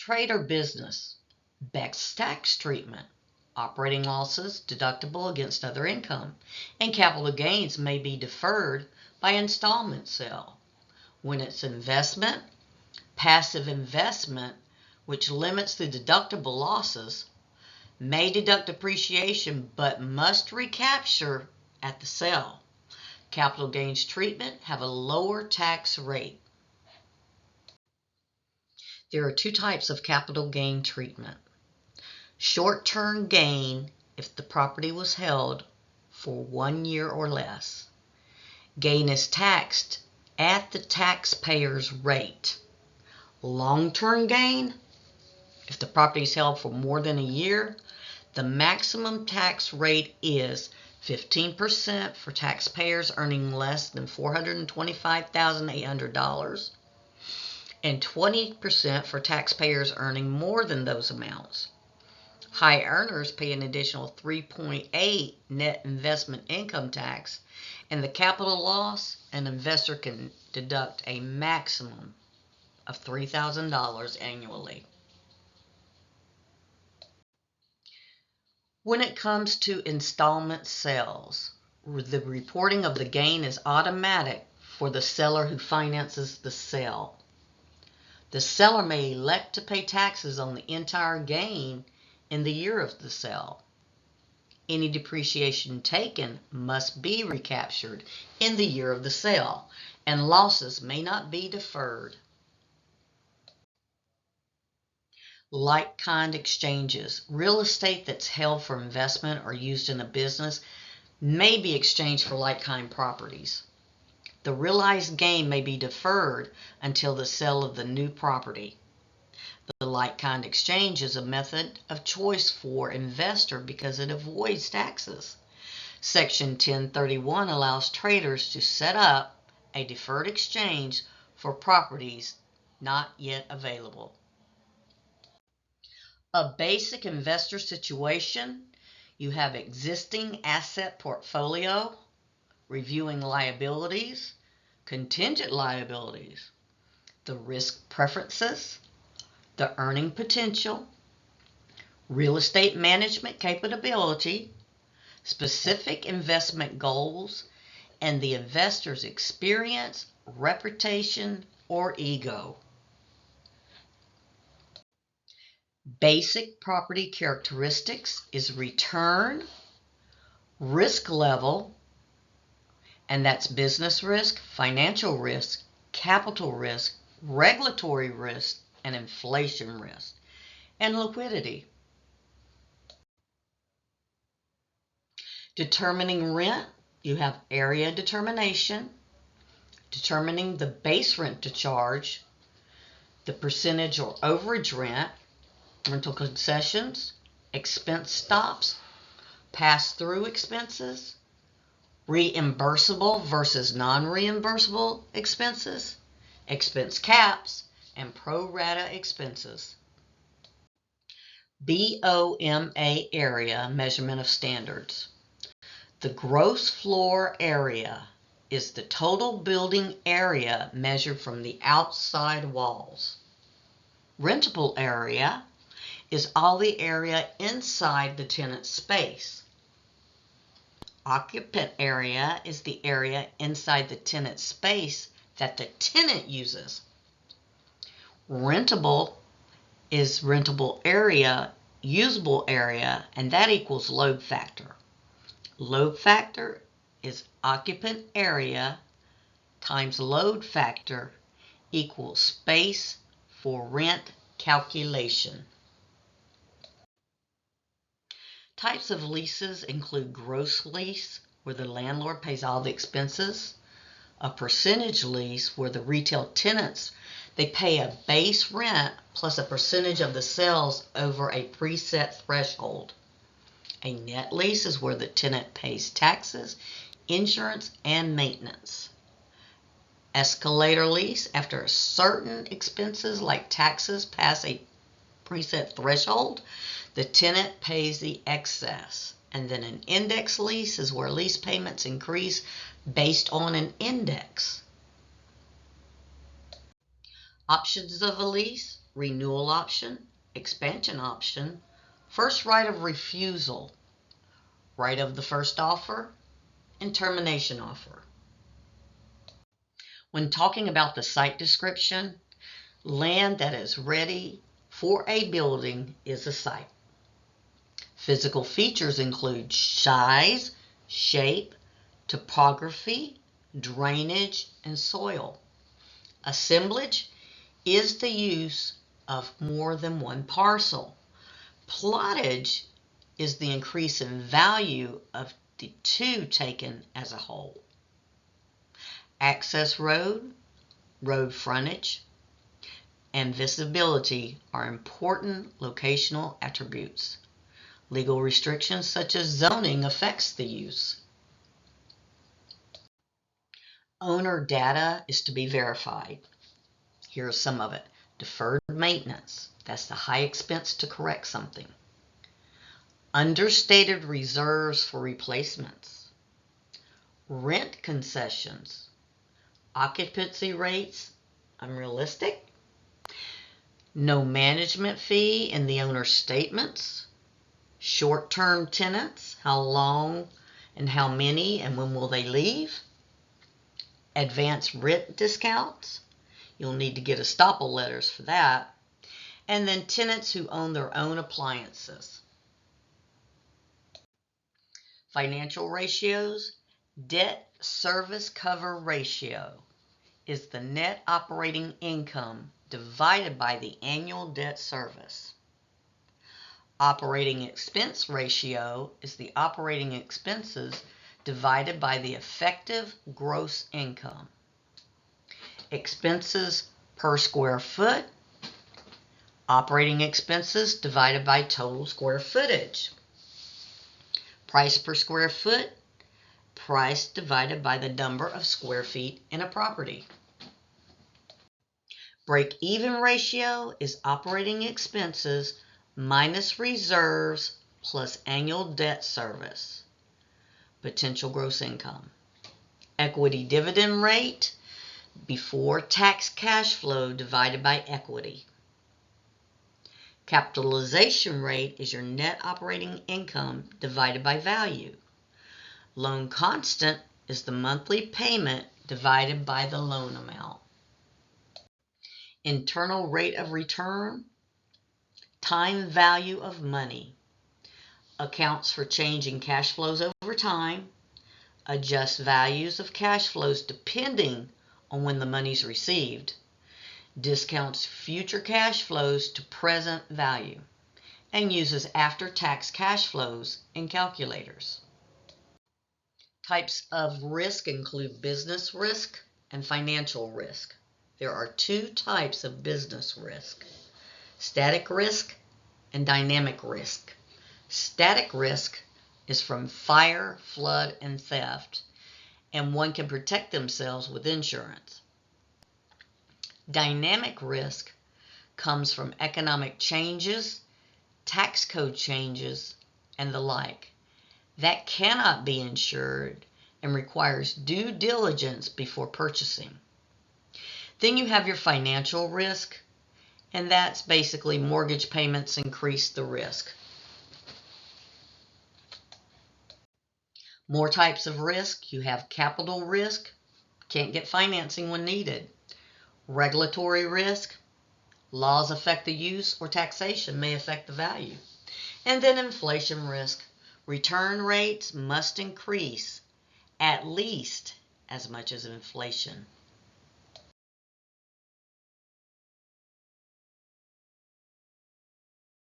Trade or business. Best tax treatment. Operating losses deductible against other income, and capital gains may be deferred by installment sale. When it's investment, passive investment, which limits the deductible losses, may deduct depreciation but must recapture at the sale. Capital gains treatment have a lower tax rate. There are two types of capital gain treatment. Short-term gain if the property was held for 1 year or less. Gain is taxed at the taxpayer's rate. Long-term gain, if the property is held for more than a year, the maximum tax rate is 15% for taxpayers earning less than $425,800 and 20% for taxpayers earning more than those amounts. High earners pay an additional 3.8% net investment income tax, and the capital loss, an investor can deduct a maximum of $3,000 annually. When it comes to installment sales, the reporting of the gain is automatic for the seller who finances the sale. The seller may elect to pay taxes on the entire gain in the year of the sale. Any depreciation taken must be recaptured in the year of the sale, and losses may not be deferred. Like-kind exchanges. Real estate that's held for investment or used in a business may be exchanged for like-kind properties. The realized gain may be deferred until the sale of the new property. The like-kind exchange is a method of choice for investor because it avoids taxes. Section 1031 allows traders to set up a deferred exchange for properties not yet available. A basic investor situation: you have existing asset portfolio, reviewing liabilities, contingent liabilities, the risk preferences, the earning potential, real estate management capability, specific investment goals, and the investor's experience, reputation, or ego. Basic property characteristics is return, risk level, and that's business risk, financial risk, capital risk, regulatory risk, and inflation risk, and liquidity. Determining rent, you have area determination, determining the base rent to charge, the percentage or overage rent, rental concessions, expense stops, pass-through expenses, reimbursable versus non-reimbursable expenses, expense caps, and pro rata expenses. BOMA area measurement of standards. The gross floor area is the total building area measured from the outside walls. Rentable area is all the area inside the tenant's space. Occupant area is the area inside the tenant's space that the tenant uses. Rentable is rentable area, usable area, and that equals load factor. Load factor is occupant area times load factor equals space for rent calculation. Types of leases include gross lease, where the landlord pays all the expenses, a percentage lease, where the retail tenants they pay a base rent plus a percentage of the sales over a preset threshold. A net lease is where the tenant pays taxes, insurance, and maintenance. Escalator lease, after certain expenses like taxes pass a preset threshold, the tenant pays the excess. And then an index lease is where lease payments increase based on an index. Options of a lease: renewal option, expansion option, first right of refusal, right of the first offer, and termination offer. When talking about the site description, land that is ready for a building is a site. Physical features include size, shape, topography, drainage, and soil. Assemblage is the use of more than one parcel. Plottage is the increase in value of the two taken as a whole. Access road, road frontage, and visibility are important locational attributes. Legal restrictions such as zoning affects the use. Owner data is to be verified. Here's some of it. Deferred maintenance, that's the high expense to correct something. Understated reserves for replacements. Rent concessions. Occupancy rates unrealistic. No management fee in the owner's statements. Short-term tenants, how long and how many and when will they leave. Advanced rent discounts. You'll need to get estoppel letters for that. And then tenants who own their own appliances. Financial ratios. Debt service cover ratio is the net operating income divided by the annual debt service. Operating expense ratio is the operating expenses divided by the effective gross income. Expenses per square foot. Operating expenses divided by total square footage. Price per square foot. Price divided by the number of square feet in a property. Break-even ratio is operating expenses minus reserves plus annual debt service. Potential gross income. Equity dividend rate before tax cash flow divided by equity. Capitalization rate is your net operating income divided by value. Loan constant is the monthly payment divided by the loan amount. Internal rate of return, time value of money, accounts for changing cash flows over time, adjusts values of cash flows depending on when the money's received, discounts future cash flows to present value, and uses after-tax cash flows in calculators. Types of risk include business risk and financial risk. There are two types of business risk: static risk and dynamic risk. Static risk is from fire, flood, and theft, and one can protect themselves with insurance. Dynamic risk comes from economic changes, tax code changes, and the like. That cannot be insured and requires due diligence before purchasing. Then you have your financial risk, and that's basically mortgage payments increase the risk. More types of risk. You have capital risk, can't get financing when needed. Regulatory risk, laws affect the use or taxation may affect the value. And then inflation risk, return rates must increase at least as much as inflation.